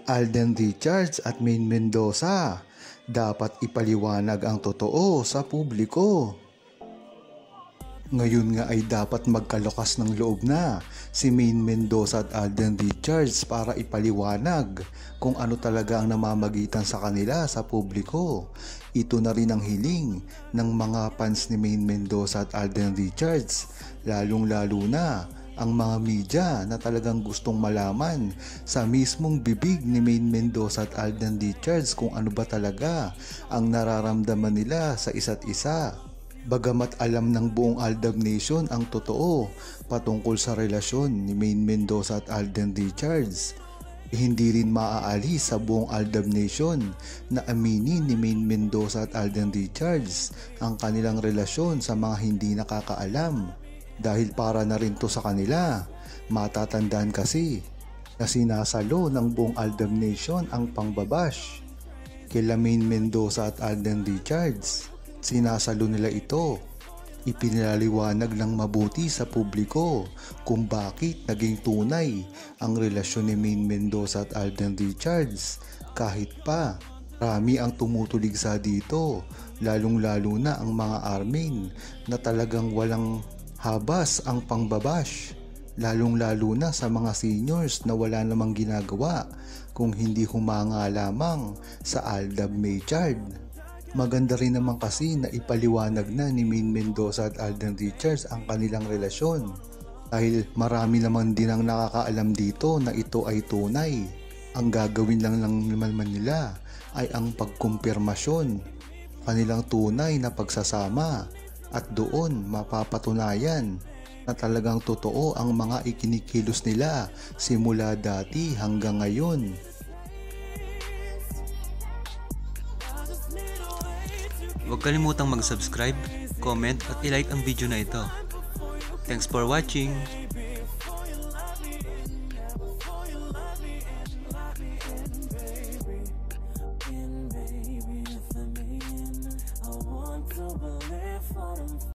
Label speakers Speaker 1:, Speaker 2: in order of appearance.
Speaker 1: Alden Richards at Maine Mendoza, dapat ipaliwanag ang totoo sa publiko. Ngayon nga ay dapat magkalakas ng loob na si Maine Mendoza at Alden Richards para ipaliwanag kung ano talaga ang namamagitan sa kanila sa publiko. Ito na rin ang hiling ng mga fans ni Maine Mendoza at Alden Richards, lalong-lalo na ang mga media na talagang gustong malaman sa mismong bibig ni Maine Mendoza at Alden Richards kung ano ba talaga ang nararamdaman nila sa isa't isa. Bagamat alam ng buong Aldab Nation ang totoo patungkol sa relasyon ni Maine Mendoza at Alden Richards, hindi rin maaalis sa buong Aldab Nation na aminin ni Maine Mendoza at Alden Richards ang kanilang relasyon sa mga hindi nakakaalam. Dahil para na rin to sa kanila, matatandaan kasi na sinasalo ng buong Aldab Nation ang pangbabash kila Maine Mendoza at Alden Richards. Sinasalo nila ito. Ipinaliwanag ng mabuti sa publiko kung bakit naging tunay ang relasyon ni Maine Mendoza at Alden Richards kahit pa marami ang tumutulig sa dito, lalong-lalo na ang mga armin na talagang walang habas ang pangbabash, lalong-lalo na sa mga seniors na wala namang ginagawa kung hindi humanga lamang sa Aldab Maychard. Maganda rin naman kasi na ipaliwanag na ni Maine Mendoza at Alden Richards ang kanilang relasyon dahil marami naman din ang nakakaalam dito na ito ay tunay. Ang gagawin lang naman nila ay ang pagkumpirmasyon kanilang tunay na pagsasama at doon mapapatunayan na talagang totoo ang mga ikinikilos nila simula dati hanggang ngayon.
Speaker 2: Huwag kalimutang mag-subscribe, comment at i-like ang video na ito. Thanks for watching!